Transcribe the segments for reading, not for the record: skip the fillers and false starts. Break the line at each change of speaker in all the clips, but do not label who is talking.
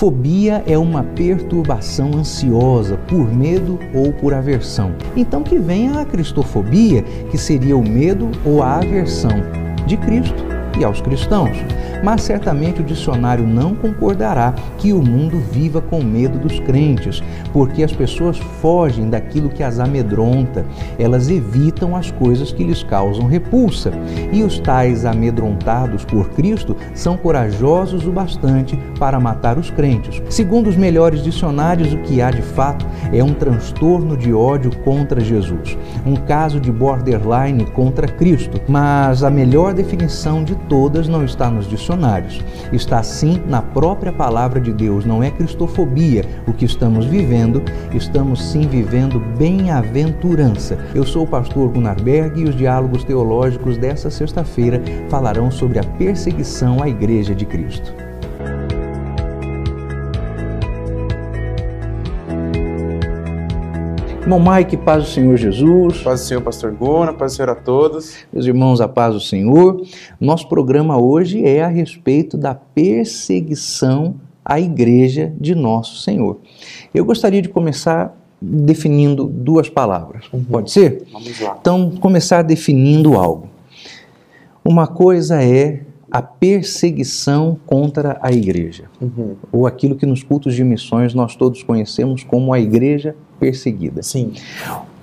Fobia é uma perturbação ansiosa por medo ou por aversão. Então que venha a cristofobia, que seria o medo ou a aversão de Cristo e aos cristãos. Mas certamente o dicionário não concordará que o mundo viva com medo dos crentes, porque as pessoas fogem daquilo que as amedronta, elas evitam as coisas que lhes causam repulsa. E os tais amedrontados por Cristo são corajosos o bastante para matar os crentes. Segundo os melhores dicionários, o que há de fato é um transtorno de ódio contra Jesus, um caso de borderline contra Cristo. Mas a melhor definição de todas não está nos dicionários. Está sim na própria palavra de Deus. Não é cristofobia o que estamos vivendo, estamos sim vivendo bem-aventurança. Eu sou o pastor Gunnar Berg e os diálogos teológicos dessa sexta-feira falarão sobre a perseguição à Igreja de Cristo. Irmão Mike, paz do Senhor Jesus.
Paz do Senhor, pastor Gunnar, paz do Senhor a todos.
Meus irmãos, a paz do Senhor. Nosso programa hoje é a respeito da perseguição à Igreja de Nosso Senhor. Eu gostaria de começar definindo duas palavras. Pode ser?
Vamos lá.
Então, começar definindo algo. Uma coisa é a perseguição contra a igreja, ou aquilo que nos cultos de missões nós todos conhecemos como a igreja perseguida.
Sim.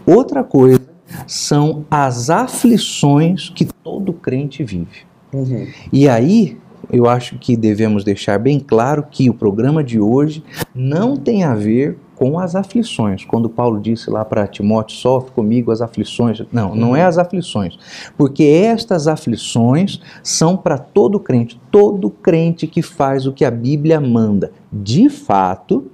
Outra coisa são as aflições que todo crente vive. E aí, eu acho que devemos deixar bem claro que o programa de hoje não tem a ver com as aflições. Quando Paulo disse lá para Timóteo, sofre comigo as aflições. Não, não é as aflições. Porque estas aflições são para todo crente que faz o que a Bíblia manda. De fato,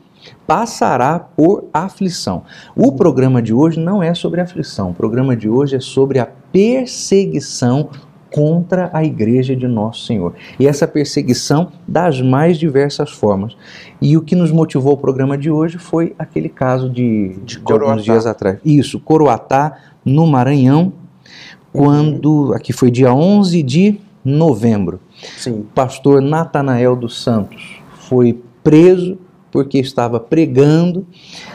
passará por aflição. O programa de hoje não é sobre aflição. O programa de hoje é sobre a perseguição contra a Igreja de Nosso Senhor. E essa perseguição das mais diversas formas. E o que nos motivou o programa de hoje foi aquele caso de alguns dias atrás. Isso, Coroatá, no Maranhão, quando, aqui foi dia 11 de novembro,
Sim.
o pastor Natanael dos Santos foi preso porque estava pregando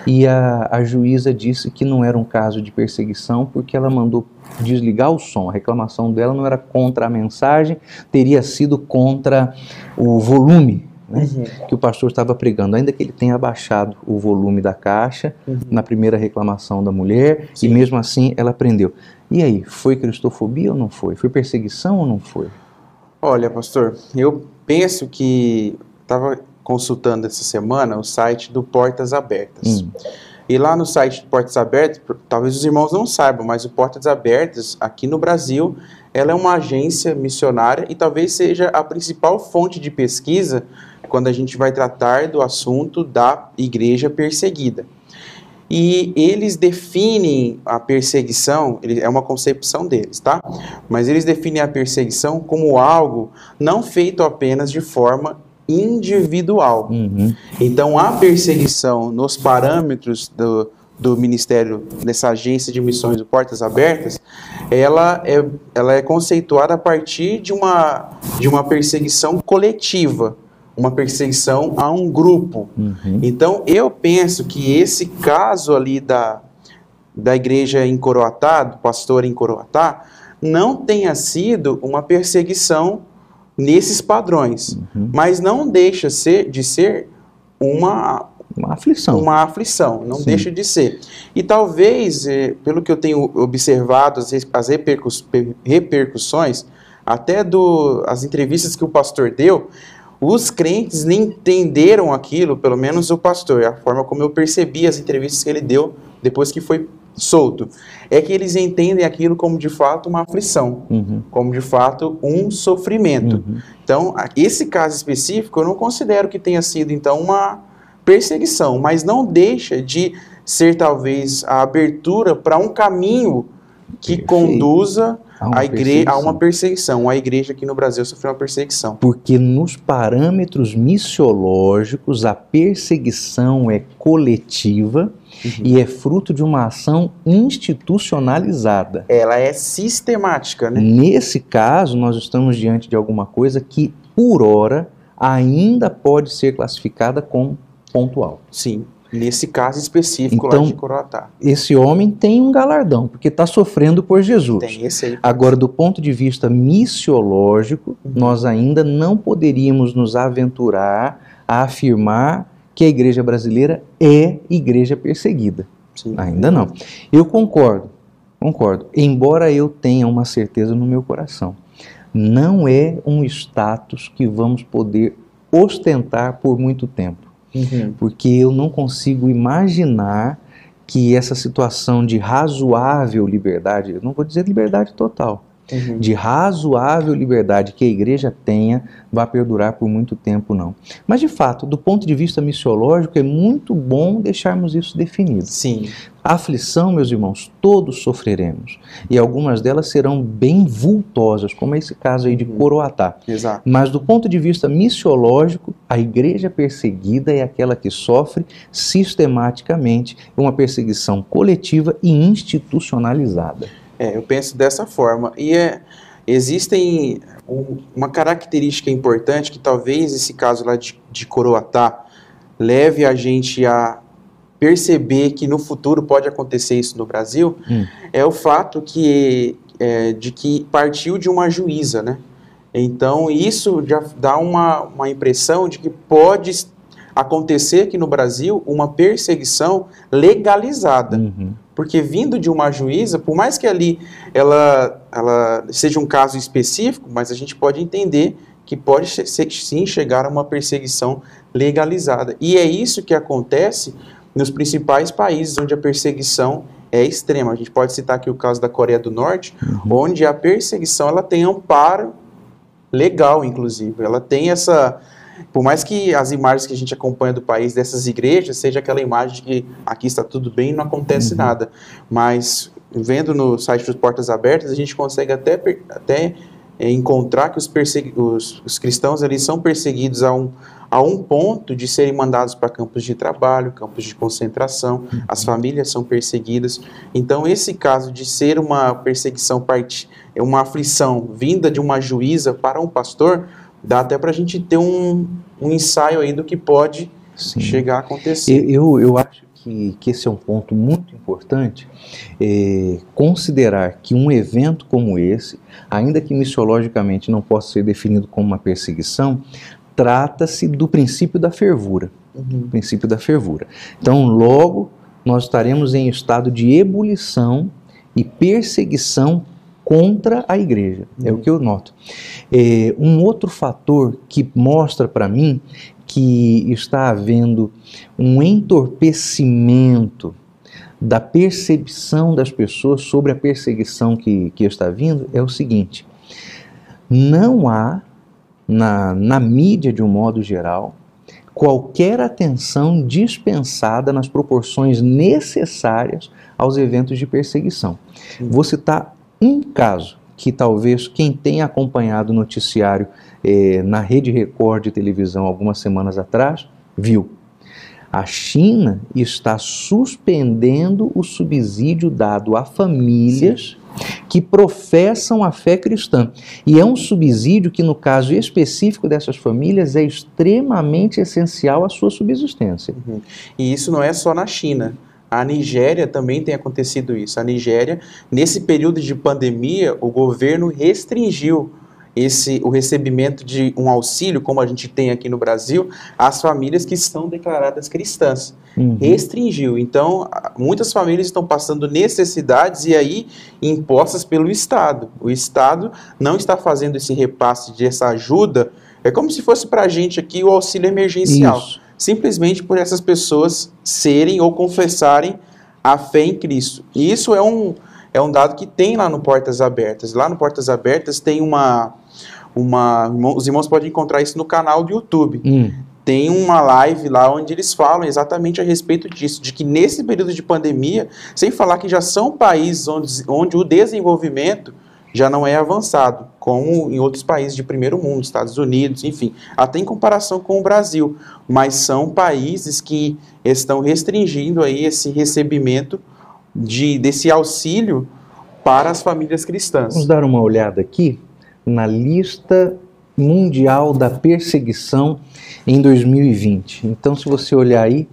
e a juíza disse que não era um caso de perseguição porque ela mandou desligar o som. A reclamação dela não era contra a mensagem, teria sido contra o volume, né, que o pastor estava pregando, ainda que ele tenha abaixado o volume da caixa na primeira reclamação da mulher. Sim. E mesmo assim ela prendeu. E aí, foi cristofobia ou não foi? Foi perseguição ou não foi?
Olha, pastor, eu penso que estava consultando essa semana o site do Portas Abertas. E lá no site do Portas Abertas, talvez os irmãos não saibam, mas o Portas Abertas, aqui no Brasil, ela é uma agência missionária e talvez seja a principal fonte de pesquisa quando a gente vai tratar do assunto da igreja perseguida. E eles definem a perseguição, é uma concepção deles, tá? Mas eles definem a perseguição como algo não feito apenas de forma individual. Então a perseguição nos parâmetros do ministério, dessa agência de missões do Portas Abertas, ela é conceituada a partir de uma perseguição coletiva, uma perseguição a um grupo. Então eu penso que esse caso ali da igreja em Coroatá, do pastor em Coroatá, não tenha sido uma perseguição nesses padrões, mas não deixa de ser uma aflição. Uma aflição, não deixa de ser. E talvez, pelo que eu tenho observado, as repercussões, até as entrevistas que o pastor deu, os crentes nem entenderam aquilo, pelo menos o pastor, a forma como eu percebi as entrevistas que ele deu depois que foi solto, é que eles entendem aquilo como de fato uma aflição, como de fato um sofrimento. Então, esse caso específico eu não considero que tenha sido então uma perseguição, mas não deixa de ser talvez a abertura para um caminho que conduza a uma perseguição. A igreja aqui no Brasil sofreu uma perseguição.
Porque nos parâmetros missiológicos a perseguição é coletiva e é fruto de uma ação institucionalizada.
Ela é sistemática, né?
Nesse caso, nós estamos diante de alguma coisa que, por ora, ainda pode ser classificada como pontual.
Sim, nesse caso específico
então,
lá de Coroatá.
Esse homem tem um galardão, porque está sofrendo por Jesus.
Tem esse aí.
Agora, do ponto de vista missiológico, nós ainda não poderíamos nos aventurar a afirmar que a igreja brasileira é igreja perseguida.
Sim.
Ainda não. Eu concordo. Embora eu tenha uma certeza no meu coração. Não é um status que vamos poder ostentar por muito tempo. Porque eu não consigo imaginar que essa situação de razoável liberdade, eu não vou dizer liberdade total, de razoável liberdade que a igreja tenha, vai perdurar por muito tempo, não. Mas, de fato, do ponto de vista missiológico, é muito bom deixarmos isso definido.
Sim.
A aflição, meus irmãos, todos sofreremos. E algumas delas serão bem vultosas, como esse caso aí de Coroatá.
Exato.
Mas, do ponto de vista missiológico, a igreja perseguida é aquela que sofre sistematicamente uma perseguição coletiva e institucionalizada.
Eu penso dessa forma. E existem uma característica importante que talvez esse caso lá de Coroatá leve a gente a perceber que no futuro pode acontecer isso no Brasil, é o fato de que partiu de uma juíza, né? Então isso já dá uma impressão de que pode acontecer aqui no Brasil uma perseguição legalizada. Porque vindo de uma juíza, por mais que ali ela seja um caso específico, mas a gente pode entender que pode sim chegar a uma perseguição legalizada. E é isso que acontece nos principais países onde a perseguição é extrema. A gente pode citar aqui o caso da Coreia do Norte, onde a perseguição ela tem amparo legal, inclusive. Ela tem essa... Por mais que as imagens que a gente acompanha do país, dessas igrejas, seja aquela imagem de que aqui está tudo bem e não acontece nada. Mas, vendo no site dos Portas Abertas, a gente consegue até encontrar que os cristãos ali são perseguidos a um ponto de serem mandados para campos de trabalho, campos de concentração, as famílias são perseguidas. Então, esse caso de ser uma perseguição, uma aflição vinda de uma juíza para um pastor, dá até para a gente ter um ensaio aí do que pode chegar a acontecer.
Eu acho que esse é um ponto muito importante, considerar que um evento como esse, ainda que missiologicamente não possa ser definido como uma perseguição, trata-se do princípio da fervura. O princípio da fervura. Então, logo, nós estaremos em estado de ebulição e perseguição contra a igreja, é o que eu noto. Um outro fator que mostra para mim que está havendo um entorpecimento da percepção das pessoas sobre a perseguição que está vindo é o seguinte: não há, na mídia de um modo geral, qualquer atenção dispensada nas proporções necessárias aos eventos de perseguição. Vou citar um caso que talvez quem tenha acompanhado o noticiário na Rede Record de televisão algumas semanas atrás, viu. A China está suspendendo o subsídio dado a famílias que professam a fé cristã. E é um subsídio que, no caso específico dessas famílias, é extremamente essencial à sua subsistência.
E isso não é só na China. A Nigéria também tem acontecido isso. A Nigéria, nesse período de pandemia, o governo restringiu o recebimento de um auxílio, como a gente tem aqui no Brasil, às famílias que são declaradas cristãs. Restringiu. Então, muitas famílias estão passando necessidades e aí impostas pelo Estado. O Estado não está fazendo esse repasse dessa ajuda. É como se fosse para a gente aqui o auxílio emergencial. Isso. Simplesmente por essas pessoas serem ou confessarem a fé em Cristo. E isso é um dado que tem lá no Portas Abertas. Lá no Portas Abertas tem os irmãos podem encontrar isso no canal do YouTube. Tem uma live lá onde eles falam exatamente a respeito disso, de que nesse período de pandemia, sem falar que já são países onde o desenvolvimento já não é avançado, como em outros países de primeiro mundo, Estados Unidos, enfim, até em comparação com o Brasil, mas são países que estão restringindo aí esse recebimento desse auxílio para as famílias cristãs.
Vamos dar uma olhada aqui na lista mundial da perseguição em 2020. Então, se você olhar aí,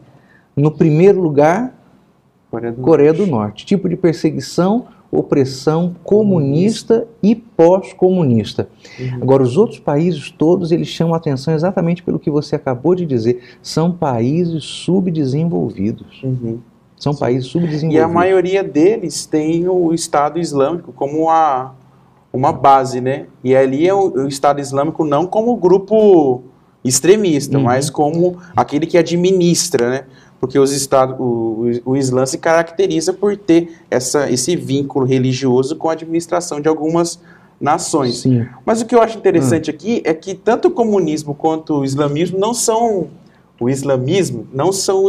no primeiro lugar, Coreia do Norte. Tipo de perseguição, opressão comunista e pós-comunista. Agora, os outros países todos, eles chamam a atenção exatamente pelo que você acabou de dizer. São países subdesenvolvidos. São países subdesenvolvidos.
E a maioria deles tem o Estado Islâmico como uma base, né? E ali é o Estado Islâmico não como grupo extremista, mas como aquele que administra, né? Porque o Islã se caracteriza por ter esse vínculo religioso com a administração de algumas nações.
Sim.
Mas o que eu acho interessante aqui é que tanto o comunismo quanto o islamismo não são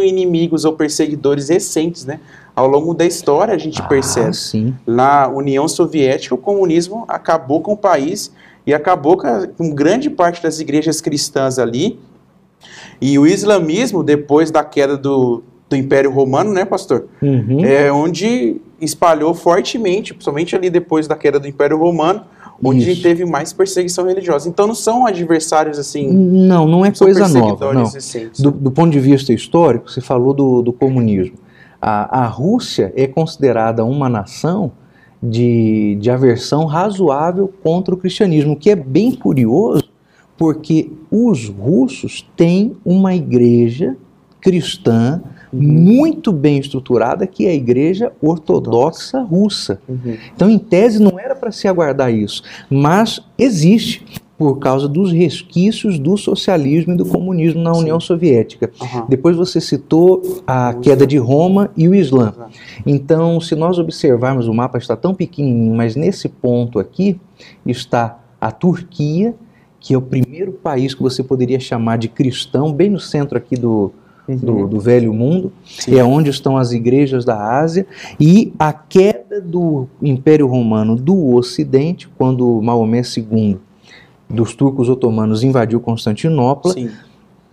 inimigos ou perseguidores recentes, né? Ao longo da história a gente percebe.
Sim.
Na União Soviética, o comunismo acabou com o país e acabou com grande parte das igrejas cristãs ali. E o islamismo, depois da queda do Império Romano, né, pastor? É onde espalhou fortemente, principalmente ali depois da queda do Império Romano, onde teve mais perseguição religiosa. Então não são adversários assim...
Não é coisa nova. Não. Do ponto de vista histórico, você falou do comunismo. A Rússia é considerada uma nação de aversão razoável contra o cristianismo, o que é bem curioso, porque os russos têm uma igreja cristã muito bem estruturada, que é a Igreja Ortodoxa Russa. Então, em tese, não era para se aguardar isso, mas existe por causa dos resquícios do socialismo e do comunismo na União Soviética. Depois você citou a queda de Roma e o Islã. Então, se nós observarmos, o mapa está tão pequenininho, mas nesse ponto aqui está a Turquia, que é o primeiro país que você poderia chamar de cristão, bem no centro aqui do velho mundo, é onde estão as igrejas da Ásia, e a queda do Império Romano do Ocidente, quando Maomé II, dos turcos otomanos, invadiu Constantinopla,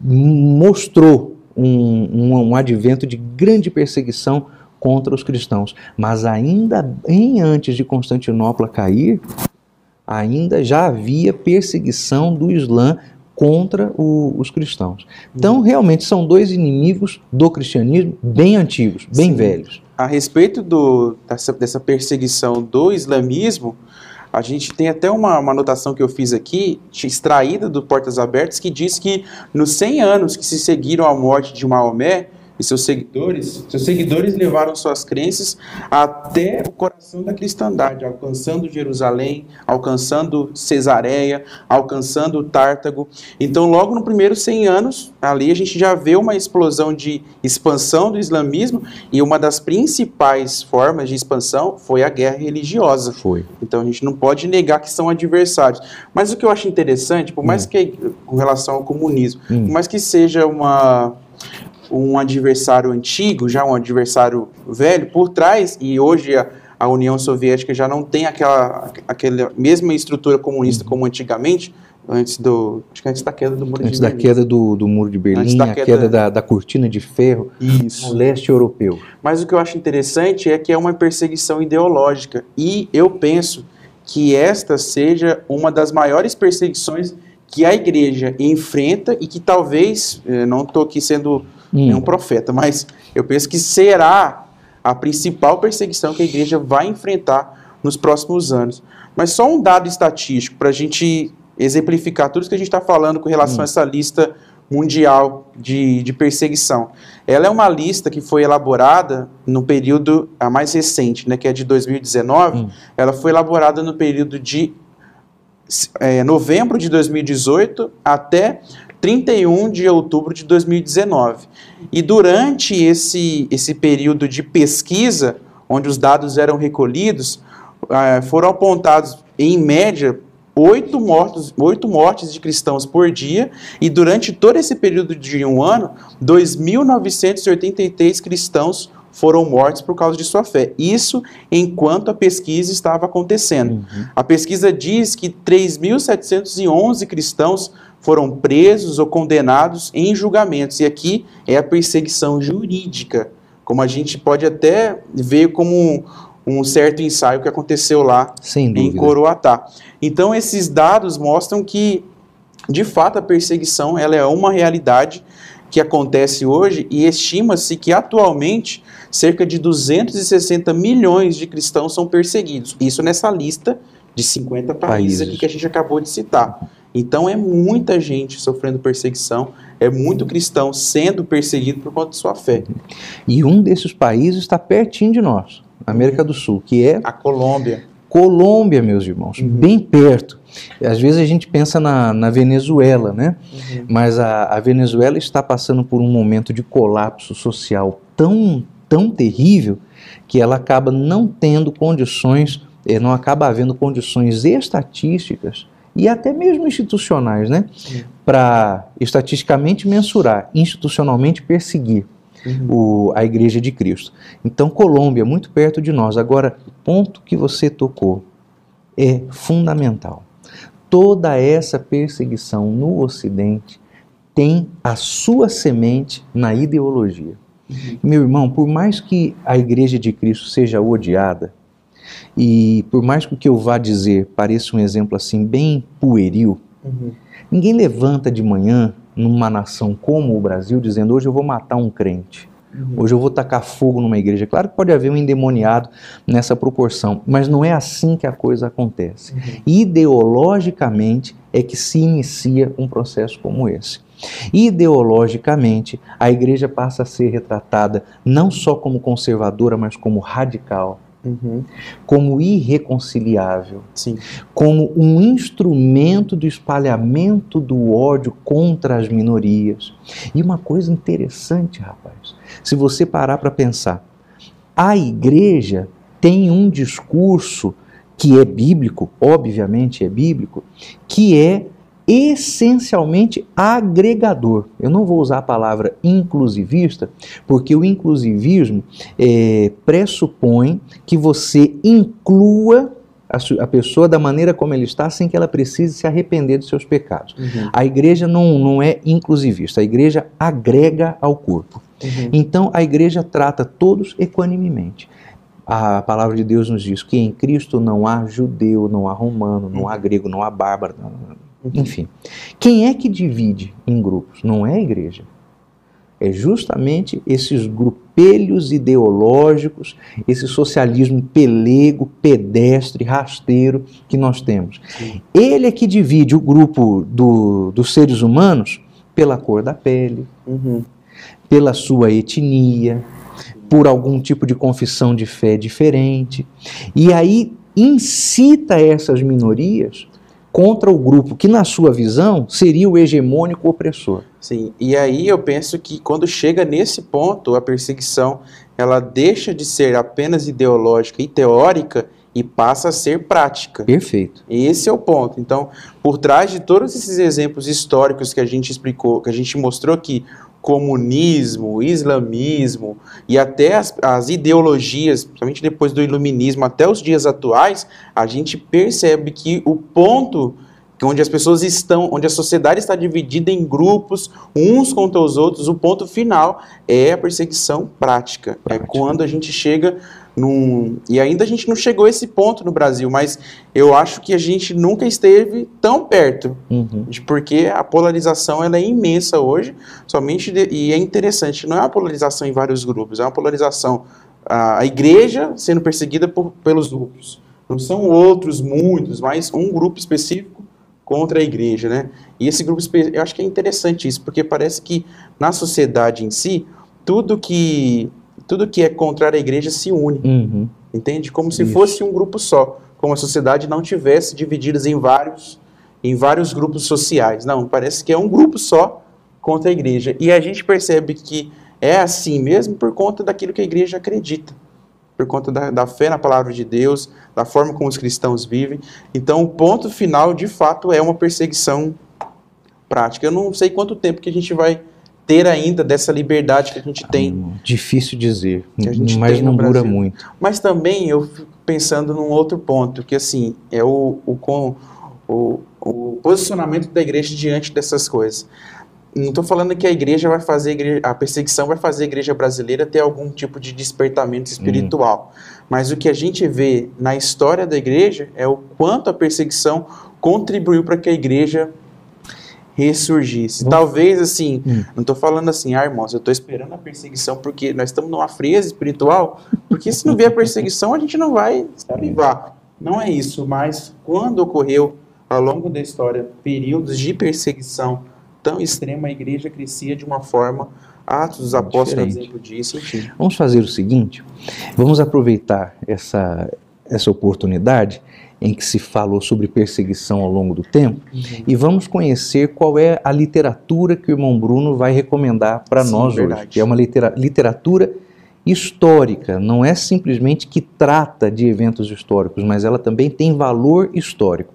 mostrou um advento de grande perseguição contra os cristãos. Mas ainda bem antes de Constantinopla cair, ainda já havia perseguição do Islã contra os cristãos. Então, realmente, são dois inimigos do cristianismo bem antigos, bem velhos.
A respeito dessa perseguição do islamismo, a gente tem até uma anotação que eu fiz aqui, extraída do Portas Abertas, que diz que nos 100 anos que se seguiram à morte de Maomé, e seus seguidores levaram suas crenças até o coração da cristandade, alcançando Jerusalém, alcançando Cesareia, alcançando Tártago. Então, logo no primeiro 100 anos, ali a gente já vê uma explosão de expansão do islamismo, e uma das principais formas de expansão foi a guerra religiosa. Então, a gente não pode negar que são adversários. Mas o que eu acho interessante, por mais que, com relação ao comunismo, por mais que seja um adversário antigo, já um adversário velho, por trás, e hoje a União Soviética já não tem aquela mesma estrutura comunista como antigamente, antes da queda do Muro de Berlim.
Antes da queda do Muro de Berlim, a queda da cortina de ferro no leste europeu.
Mas o que eu acho interessante é que é uma perseguição ideológica, e eu penso que esta seja uma das maiores perseguições que a igreja enfrenta, e que talvez, não estou aqui sendo um profeta, mas eu penso que será a principal perseguição que a igreja vai enfrentar nos próximos anos. Mas só um dado estatístico para a gente exemplificar tudo isso que a gente está falando com relação a essa lista mundial de perseguição. Ela é uma lista que foi elaborada no período a mais recente, né, que é de 2019. Ela foi elaborada no período de novembro de 2018 até 31 de outubro de 2019. E durante esse período de pesquisa, onde os dados eram recolhidos, foram apontados, em média, 8 mortes de cristãos por dia, e durante todo esse período de um ano, 2.983 cristãos foram mortos por causa de sua fé. Isso enquanto a pesquisa estava acontecendo. A pesquisa diz que 3.711 cristãos foram presos ou condenados em julgamentos. E aqui é a perseguição jurídica, como a gente pode até ver como um certo ensaio que aconteceu lá em Coroatá. Então, esses dados mostram que de fato, a perseguição ela é uma realidade que acontece hoje e estima-se que atualmente cerca de 260 milhões de cristãos são perseguidos. Isso nessa lista de 50 países aqui que a gente acabou de citar. Então é muita gente sofrendo perseguição, é muito cristão sendo perseguido por conta de sua fé.
E um desses países está pertinho de nós, na América do Sul, que é
a Colômbia.
Colômbia, meus irmãos, bem perto. Às vezes a gente pensa na Venezuela, né? Mas a Venezuela está passando por um momento de colapso social tão terrível que ela acaba não tendo condições, não acaba havendo condições estatísticas e até mesmo institucionais, né? Para estatisticamente mensurar, institucionalmente perseguir a Igreja de Cristo. Então, Colômbia, muito perto de nós. Agora, o ponto que você tocou é fundamental. Toda essa perseguição no Ocidente tem a sua semente na ideologia. Meu irmão, por mais que a Igreja de Cristo seja odiada, e por mais que o que eu vá dizer pareça um exemplo assim bem pueril, ninguém levanta de manhã numa nação como o Brasil dizendo: hoje eu vou matar um crente, hoje eu vou tacar fogo numa igreja. Claro que pode haver um endemoniado nessa proporção, mas não é assim que a coisa acontece. Ideologicamente é que se inicia um processo como esse. Ideologicamente, a igreja passa a ser retratada não só como conservadora, mas como radical, como irreconciliável, como um instrumento do espalhamento do ódio contra as minorias. E uma coisa interessante, rapaz, se você parar para pensar, a igreja tem um discurso que é bíblico, obviamente é bíblico, que é essencialmente agregador. Eu não vou usar a palavra inclusivista, porque o inclusivismo pressupõe que você inclua a pessoa da maneira como ela está, sem que ela precise se arrepender dos seus pecados. A igreja não é inclusivista, a igreja agrega ao corpo. Então a igreja trata todos equanimemente. A palavra de Deus nos diz que em Cristo não há judeu, não há romano, não há grego, não há bárbaro, enfim. Quem é que divide em grupos? Não é a igreja. É justamente esses grupelhos ideológicos, esse socialismo pelego, pedestre, rasteiro que nós temos. Ele é que divide o grupo dos seres humanos pela cor da pele, pela sua etnia, por algum tipo de confissão de fé diferente. E aí incita essas minorias contra o grupo que, na sua visão, seria o hegemônico opressor.
Sim, e aí eu penso que quando chega nesse ponto, a perseguição, ela deixa de ser apenas ideológica e teórica e passa a ser prática.
Perfeito.
Esse é o ponto. Então, por trás de todos esses exemplos históricos que a gente explicou, que a gente mostrou aqui, comunismo, islamismo e até as ideologias, principalmente depois do iluminismo até os dias atuais, a gente percebe que o ponto onde as pessoas estão, onde a sociedade está dividida em grupos, uns contra os outros, o ponto final é a perseguição prática. É quando a gente chega e ainda a gente não chegou a esse ponto no Brasil, mas eu acho que a gente nunca esteve tão perto, porque a polarização ela é imensa hoje, e é interessante, não é uma polarização em vários grupos, é uma polarização, a igreja sendo perseguida pelos grupos, não são outros, muitos, mas um grupo específico contra a igreja, né? E esse grupo, eu acho que é interessante isso, porque parece que na sociedade em si, tudo que é contrário à igreja se une, entende? Como se fosse um grupo só, como a sociedade não tivesse divididas em vários grupos sociais. Não, parece que é um grupo só contra a igreja. E a gente percebe que é assim mesmo por conta daquilo que a igreja acredita, por conta da fé na palavra de Deus, da forma como os cristãos vivem. Então, o ponto final, de fato, é uma perseguição prática. Eu não sei quanto tempo que a gente vai ter ainda dessa liberdade que a gente tem.
Difícil dizer, mas não dura muito.
Mas também eu fico pensando num outro ponto, que assim, é o posicionamento da igreja diante dessas coisas. Não estou falando que a perseguição vai fazer a igreja brasileira ter algum tipo de despertamento espiritual. Mas o que a gente vê na história da igreja é o quanto a perseguição contribuiu para que a igreja ressurgisse. Talvez assim, não estou falando assim, irmãos, eu estou esperando a perseguição porque nós estamos numa frieza espiritual, porque se não vier a perseguição a gente não vai se avivar. Não é isso, mas quando ocorreu ao longo da história períodos de perseguição tão extrema, a igreja crescia de uma forma, Atos dos Apóstolos é um exemplo disso, enfim.
Vamos fazer o seguinte, vamos aproveitar essa oportunidade em que se falou sobre perseguição ao longo do tempo, e vamos conhecer qual é a literatura que o irmão Bruno vai recomendar para nós hoje, que é uma literatura histórica, não é simplesmente que trata de eventos históricos, mas ela também tem valor histórico.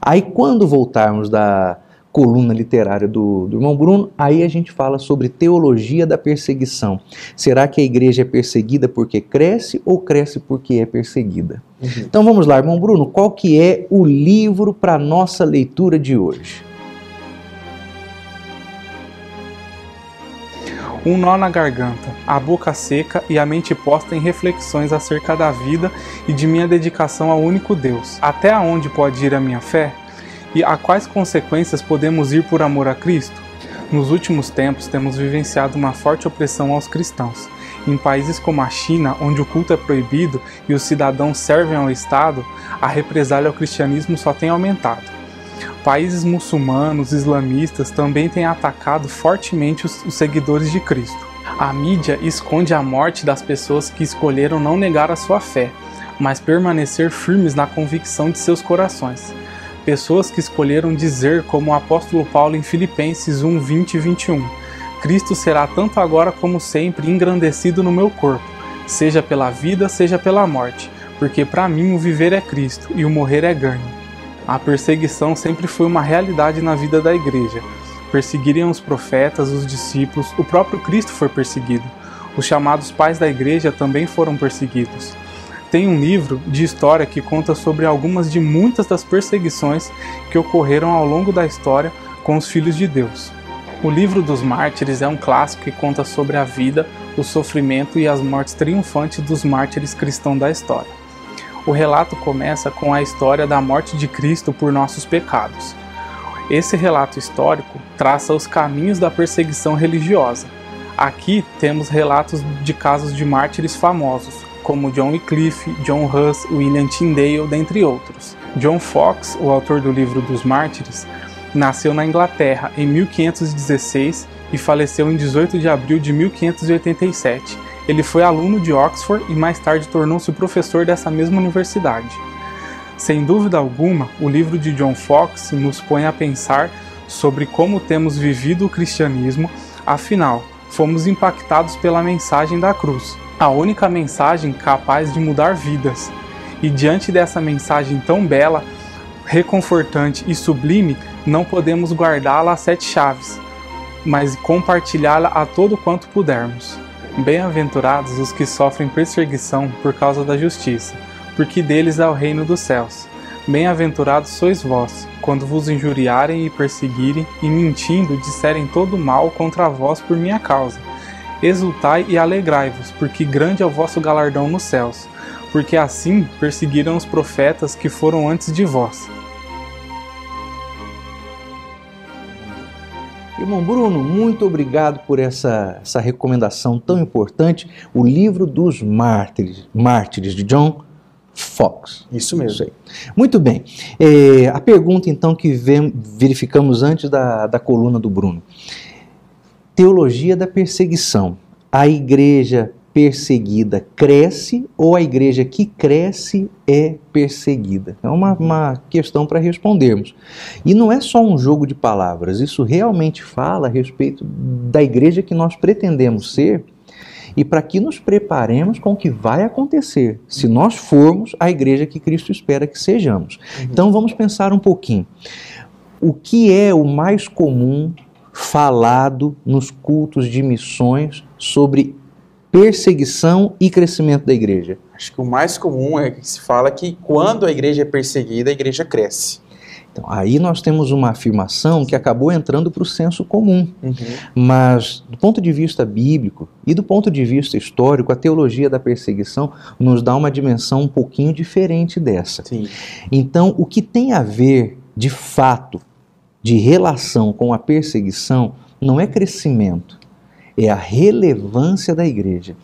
Aí quando voltarmos da coluna literária do irmão Bruno, aí a gente fala sobre teologia da perseguição. Será que a igreja é perseguida porque cresce ou cresce porque é perseguida? Então vamos lá, irmão Bruno, qual que é o livro para a nossa leitura de hoje?
Um nó na garganta, a boca seca e a mente posta em reflexões acerca da vida e de minha dedicação ao único Deus. Até onde pode ir a minha fé? E a quais consequências podemos ir por amor a Cristo? Nos últimos tempos temos vivenciado uma forte opressão aos cristãos. Em países como a China, onde o culto é proibido e os cidadãos servem ao Estado, a represália ao cristianismo só tem aumentado. Países muçulmanos, islamistas também têm atacado fortemente os seguidores de Cristo. A mídia esconde a morte das pessoas que escolheram não negar a sua fé, mas permanecer firmes na convicção de seus corações. Pessoas que escolheram dizer, como o apóstolo Paulo em Filipenses 1, 20 e 21, Cristo será tanto agora como sempre engrandecido no meu corpo, seja pela vida, seja pela morte, porque para mim o viver é Cristo e o morrer é ganho. A perseguição sempre foi uma realidade na vida da igreja. Perseguiriam os profetas, os discípulos, o próprio Cristo foi perseguido. Os chamados pais da igreja também foram perseguidos. Tem um livro de história que conta sobre algumas de muitas das perseguições que ocorreram ao longo da história com os filhos de Deus. O livro dos Mártires é um clássico que conta sobre a vida, o sofrimento e as mortes triunfantes dos mártires cristãos da história. O relato começa com a história da morte de Cristo por nossos pecados. Esse relato histórico traça os caminhos da perseguição religiosa. Aqui temos relatos de casos de mártires famosos, como John Wycliffe, John Huss, William Tyndale, dentre outros. John Foxe, o autor do livro dos Mártires, nasceu na Inglaterra em 1516 e faleceu em 18 de abril de 1587. Ele foi aluno de Oxford e mais tarde tornou-se professor dessa mesma universidade. Sem dúvida alguma, o livro de John Foxe nos põe a pensar sobre como temos vivido o cristianismo, afinal, fomos impactados pela mensagem da cruz, a única mensagem capaz de mudar vidas. E diante dessa mensagem tão bela, reconfortante e sublime, não podemos guardá-la a 7 chaves, mas compartilhá-la a todo quanto pudermos. Bem-aventurados os que sofrem perseguição por causa da justiça, porque deles é o reino dos céus. Bem-aventurados sois vós, quando vos injuriarem e perseguirem, e mentindo disserem todo mal contra vós por minha causa. Exultai e alegrai-vos, porque grande é o vosso galardão nos céus, porque assim perseguiram os profetas que foram antes de vós.
Irmão Bruno, muito obrigado por essa recomendação tão importante, o livro dos Mártires de John Foxe.
Isso mesmo.
Isso. Muito bem. A pergunta então que verificamos antes da coluna do Bruno. Teologia da perseguição. A igreja perseguida cresce ou a igreja que cresce é perseguida? É uma questão para respondermos. E não é só um jogo de palavras, isso realmente fala a respeito da igreja que nós pretendemos ser e para que nos preparemos com o que vai acontecer, se nós formos a igreja que Cristo espera que sejamos. Então vamos pensar um pouquinho. O que é o mais comum falado nos cultos de missões sobre perseguição e crescimento da igreja?
Acho que o mais comum é que se fala que quando a igreja é perseguida, a igreja cresce.
Então, aí nós temos uma afirmação que acabou entrando para o senso comum. Mas, do ponto de vista bíblico e do ponto de vista histórico, a teologia da perseguição nos dá uma dimensão um pouquinho diferente dessa.
Sim.
Então, o que tem a ver, de fato, de relação com a perseguição não é crescimento, é a relevância da igreja.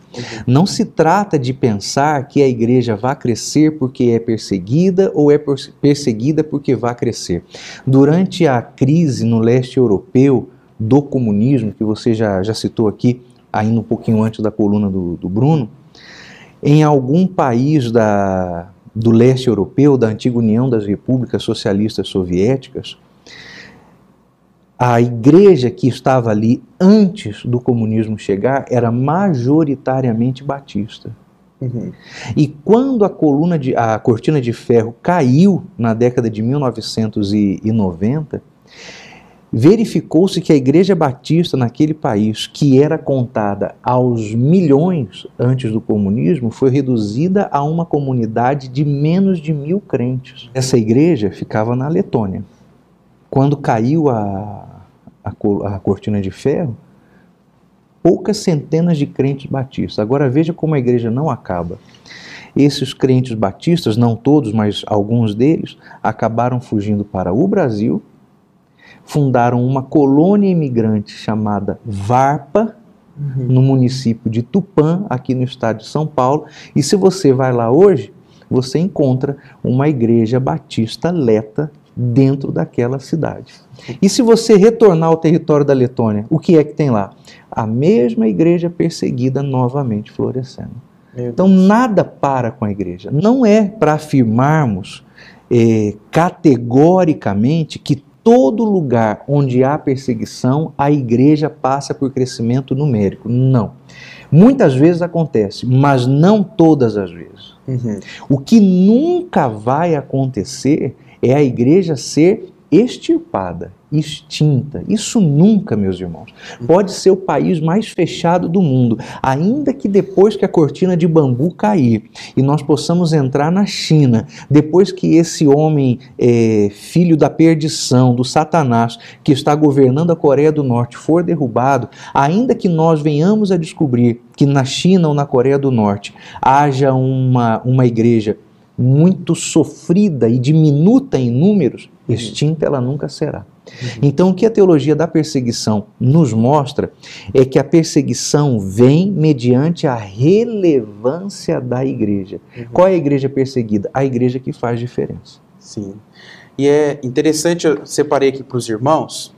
Não se trata de pensar que a igreja vai crescer porque é perseguida ou é perseguida porque vai crescer. Durante a crise no leste europeu do comunismo, que você já citou aqui, ainda um pouquinho antes da coluna do Bruno, em algum país do leste europeu, da antiga União das Repúblicas Socialistas Soviéticas, a igreja que estava ali antes do comunismo chegar era majoritariamente batista. E quando a cortina de ferro caiu na década de 1990, verificou-se que a igreja batista naquele país, que era contada aos milhões antes do comunismo, foi reduzida a uma comunidade de menos de 1.000 crentes. Essa igreja ficava na Letônia. Quando caiu a cortina de ferro, poucas centenas de crentes batistas. Agora veja como a igreja não acaba. Esses crentes batistas, não todos, mas alguns deles, acabaram fugindo para o Brasil, fundaram uma colônia imigrante chamada Varpa, no município de Tupã, aqui no estado de São Paulo, e se você vai lá hoje, você encontra uma igreja batista leta dentro daquela cidade. E se você retornar ao território da Letônia, o que é que tem lá? A mesma igreja perseguida novamente florescendo. Então nada para com a igreja. Não é para afirmarmos categoricamente que todo lugar onde há perseguição, a igreja passa por crescimento numérico. Não. Muitas vezes acontece, mas não todas as vezes. O que nunca vai acontecer é a igreja ser extirpada, extinta. Isso nunca, meus irmãos. Pode ser o país mais fechado do mundo, ainda que depois que a cortina de bambu cair e nós possamos entrar na China, depois que esse homem, filho da perdição, do Satanás, que está governando a Coreia do Norte, for derrubado, ainda que nós venhamos a descobrir que na China ou na Coreia do Norte haja uma igreja muito sofrida e diminuta em números, extinta ela nunca será. Então, o que a teologia da perseguição nos mostra é que a perseguição vem mediante a relevância da igreja. Qual é a igreja perseguida? A igreja que faz diferença.
Sim. E é interessante, eu separei aqui para os irmãos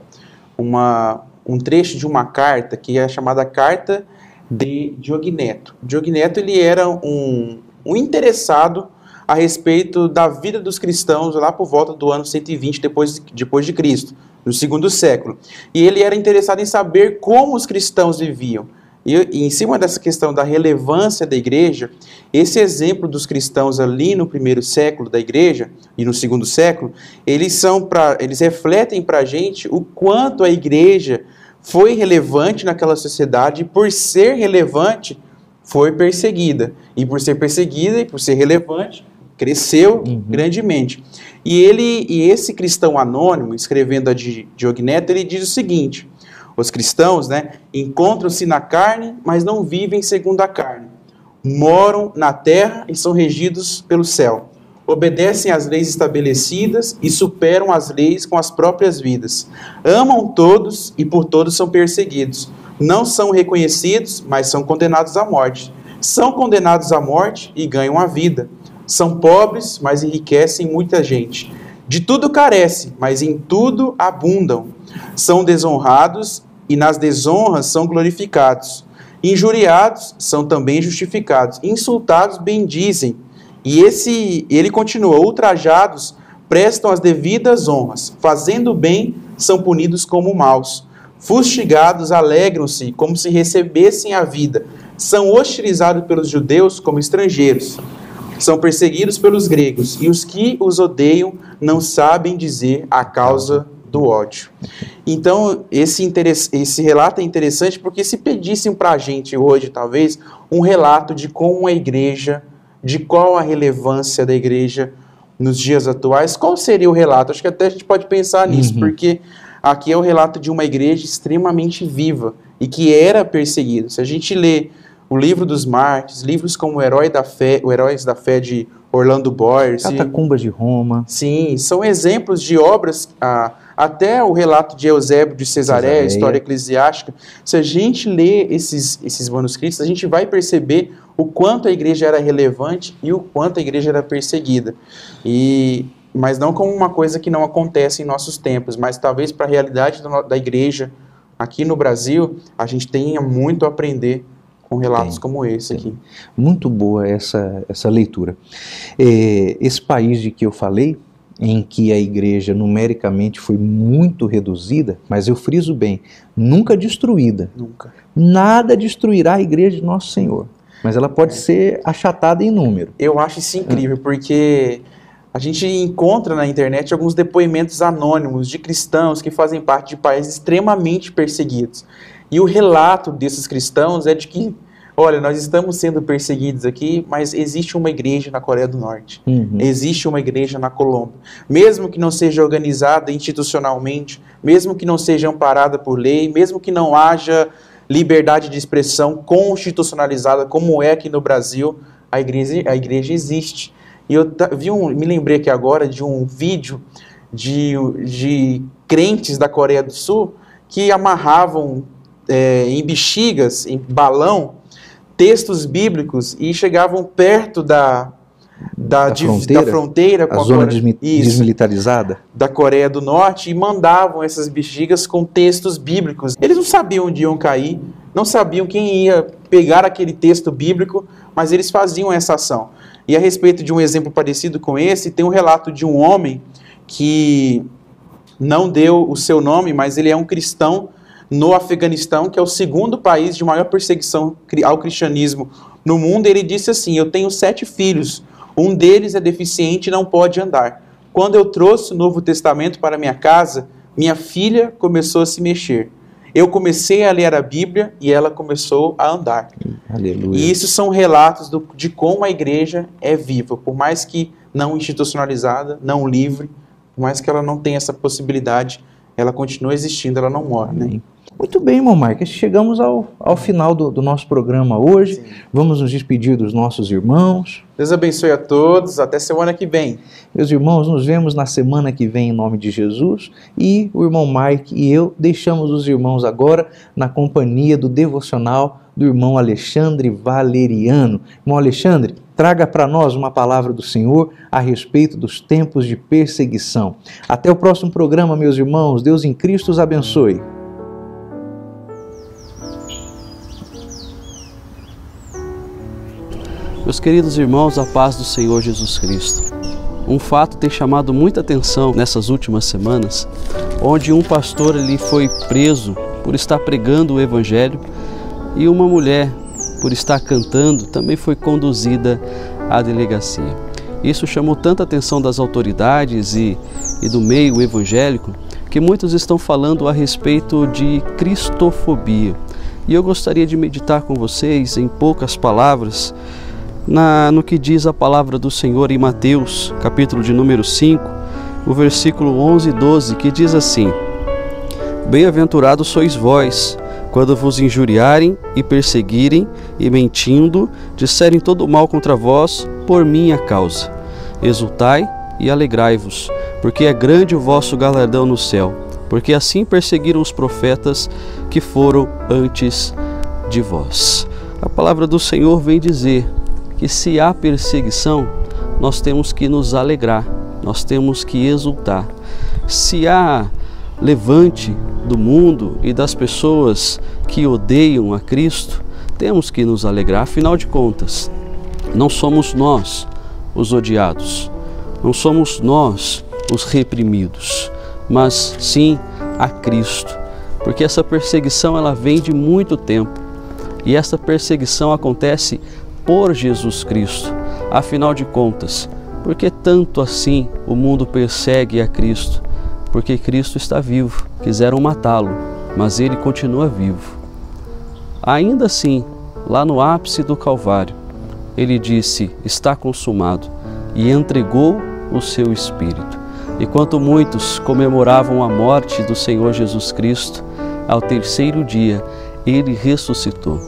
um trecho de uma carta que é chamada Carta de Diogneto. Diogneto, ele era um interessado a respeito da vida dos cristãos lá por volta do ano 120 depois de Cristo, no segundo século. E ele era interessado em saber como os cristãos viviam. E em cima dessa questão da relevância da igreja, esse exemplo dos cristãos ali no primeiro século da igreja e no segundo século, eles refletem para a gente o quanto a igreja foi relevante naquela sociedade e por ser relevante, foi perseguida. E por ser perseguida e por ser relevante, cresceu grandemente. E esse cristão anônimo, escrevendo a Diogneto, ele diz o seguinte: os cristãos, encontram-se na carne, mas não vivem segundo a carne. Moram na terra e são regidos pelo céu. Obedecem às leis estabelecidas e superam as leis com as próprias vidas. Amam todos e por todos são perseguidos. Não são reconhecidos, mas são condenados à morte. São condenados à morte e ganham a vida. São pobres, mas enriquecem muita gente. De tudo carecem, mas em tudo abundam. São desonrados e nas desonras são glorificados. Injuriados são também justificados. Insultados bendizem. E ele continua: ultrajados prestam as devidas honras. Fazendo bem são punidos como maus. Fustigados alegram-se como se recebessem a vida. São hostilizados pelos judeus como estrangeiros. São perseguidos pelos gregos, e os que os odeiam não sabem dizer a causa do ódio. Então, esse relato é interessante porque se pedissem para a gente hoje, talvez, um relato de como a igreja, de qual a relevância da igreja nos dias atuais, qual seria o relato? Acho que até a gente pode pensar nisso, porque aqui é o relato de uma igreja extremamente viva e que era perseguida. Se a gente lê o Livro dos Mártires, livros como Heróis da Fé de Orlando Boyer,
Catacumbas de Roma.
Sim, são exemplos de obras até o relato de Eusébio de Cesareia, a história eclesiástica. Se a gente lê esses manuscritos, a gente vai perceber o quanto a igreja era relevante e o quanto a igreja era perseguida. Mas não como uma coisa que não acontece em nossos tempos, mas talvez para a realidade da igreja aqui no Brasil, a gente tenha muito a aprender com relatos como esse aqui.
Muito boa essa leitura. Esse país de que eu falei, em que a igreja numericamente foi muito reduzida, mas eu friso bem, nunca destruída.
Nunca.
Nada destruirá a igreja de Nosso Senhor, mas ela pode ser achatada em número.
Eu acho isso incrível, porque a gente encontra na internet alguns depoimentos anônimos de cristãos que fazem parte de países extremamente perseguidos. E o relato desses cristãos é de que, olha, nós estamos sendo perseguidos aqui, mas existe uma igreja na Coreia do Norte, existe uma igreja na Colômbia. Mesmo que não seja organizada institucionalmente, mesmo que não seja amparada por lei, mesmo que não haja liberdade de expressão constitucionalizada, como é aqui no Brasil, a igreja existe. E eu me lembrei aqui agora de um vídeo de crentes da Coreia do Sul que amarravam em bexigas, em balão, textos bíblicos e chegavam perto da fronteira com
a zona desmilitarizada
da Coreia do Norte e mandavam essas bexigas com textos bíblicos. Eles não sabiam onde iam cair, não sabiam quem ia pegar aquele texto bíblico, mas eles faziam essa ação. E a respeito de um exemplo parecido com esse, tem um relato de um homem que não deu o seu nome, mas ele é um cristão no Afeganistão, que é o segundo país de maior perseguição ao cristianismo no mundo. Ele disse assim: eu tenho 7 filhos, um deles é deficiente e não pode andar. Quando eu trouxe o Novo Testamento para minha casa, minha filha começou a se mexer. Eu comecei a ler a Bíblia e ela começou a andar.
Aleluia.
E isso são relatos de como a igreja é viva, por mais que não institucionalizada, não livre, por mais que ela não tenha essa possibilidade, ela continua existindo, ela não morre, né?
Muito bem, irmão Marcos, chegamos ao final do nosso programa hoje. Sim. Vamos nos despedir dos nossos irmãos.
Deus abençoe a todos, até semana que vem.
Meus irmãos, nos vemos na semana que vem em nome de Jesus. E o irmão Mike e eu deixamos os irmãos agora na companhia do devocional do irmão Alexandre Valeriano. Irmão Alexandre, traga para nós uma palavra do Senhor a respeito dos tempos de perseguição. Até o próximo programa, meus irmãos. Deus em Cristo os abençoe.
Meus queridos irmãos, a paz do Senhor Jesus Cristo. Um fato tem chamado muita atenção nessas últimas semanas, onde um pastor ele foi preso por estar pregando o Evangelho e uma mulher, por estar cantando, também foi conduzida à delegacia. Isso chamou tanta atenção das autoridades e do meio evangélico que muitos estão falando a respeito de cristofobia. E eu gostaria de meditar com vocês em poucas palavras no que diz a palavra do Senhor em Mateus, capítulo de número 5, o versículo 11 e 12, que diz assim: Bem-aventurados sois vós, quando vos injuriarem e perseguirem, e mentindo, disserem todo o mal contra vós, por minha causa. Exultai e alegrai-vos, porque é grande o vosso galardão no céu, porque assim perseguiram os profetas que foram antes de vós. A palavra do Senhor vem dizer que se há perseguição, nós temos que nos alegrar, nós temos que exultar. Se há levante do mundo e das pessoas que odeiam a Cristo, temos que nos alegrar. Afinal de contas, não somos nós os odiados, não somos nós os reprimidos, mas sim a Cristo, porque essa perseguição ela vem de muito tempo e essa perseguição acontece por Jesus Cristo. Afinal de contas, por que tanto assim o mundo persegue a Cristo? Porque Cristo está vivo. Quiseram matá-lo, mas ele continua vivo. Ainda assim, lá no ápice do Calvário, ele disse: está consumado, e entregou o seu Espírito. E quanto muitos comemoravam a morte do Senhor Jesus Cristo, ao 3º dia ele ressuscitou.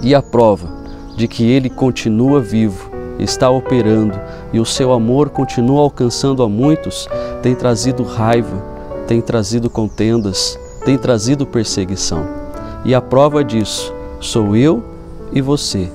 E a prova de que ele continua vivo, está operando e o seu amor continua alcançando a muitos, tem trazido raiva, tem trazido contendas, tem trazido perseguição. E a prova disso sou eu e você,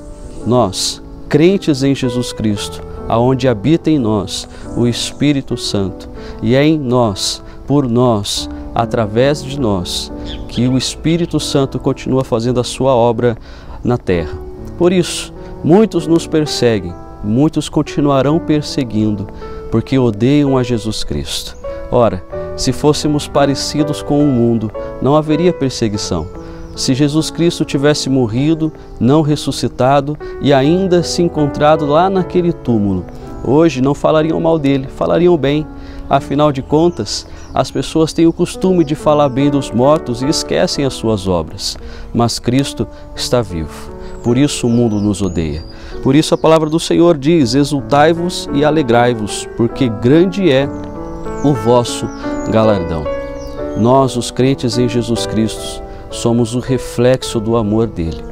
nós, crentes em Jesus Cristo, aonde habita em nós o Espírito Santo, e é em nós, por nós, através de nós, que o Espírito Santo continua fazendo a sua obra na terra. Por isso, muitos nos perseguem, muitos continuarão perseguindo, porque odeiam a Jesus Cristo. Ora, se fôssemos parecidos com o mundo, não haveria perseguição. Se Jesus Cristo tivesse morrido, não ressuscitado e ainda se encontrado lá naquele túmulo, hoje não falariam mal dele, falariam bem. Afinal de contas, as pessoas têm o costume de falar bem dos mortos e esquecem as suas obras. Mas Cristo está vivo. Por isso o mundo nos odeia. Por isso a palavra do Senhor diz: exultai-vos e alegrai-vos, porque grande é o vosso galardão. Nós, os crentes em Jesus Cristo, somos o reflexo do amor dele.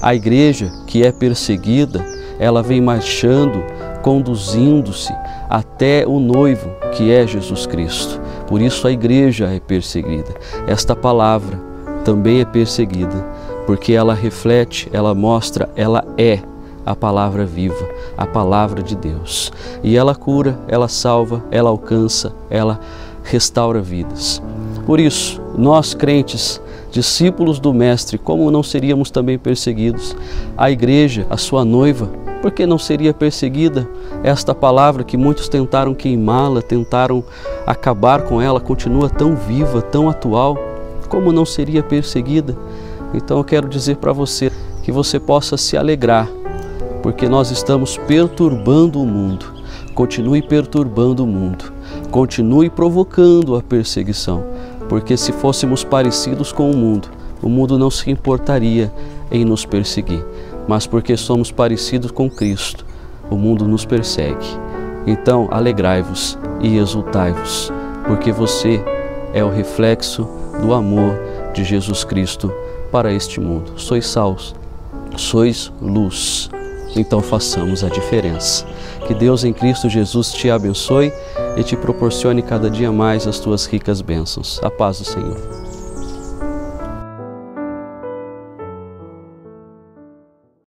A igreja que é perseguida, ela vem marchando, conduzindo-se até o noivo, que é Jesus Cristo. Por isso a igreja é perseguida. Esta palavra também é perseguida, porque ela reflete, ela mostra, ela é a palavra viva, a palavra de Deus. E ela cura, ela salva, ela alcança, ela restaura vidas. Por isso, nós crentes, discípulos do Mestre, como não seríamos também perseguidos? A igreja, a sua noiva, por que não seria perseguida? Esta palavra que muitos tentaram queimá-la, tentaram acabar com ela, continua tão viva, tão atual, como não seria perseguida? Então eu quero dizer para você que você possa se alegrar, porque nós estamos perturbando o mundo. Continue perturbando o mundo, continue provocando a perseguição, porque se fôssemos parecidos com o mundo não se importaria em nos perseguir. Mas porque somos parecidos com Cristo, o mundo nos persegue. Então, alegrai-vos e exultai-vos, porque você é o reflexo do amor de Jesus Cristo para este mundo. Sois sal, sois luz, então façamos a diferença. Que Deus em Cristo Jesus te abençoe e te proporcione cada dia mais as tuas ricas bênçãos. A paz do Senhor.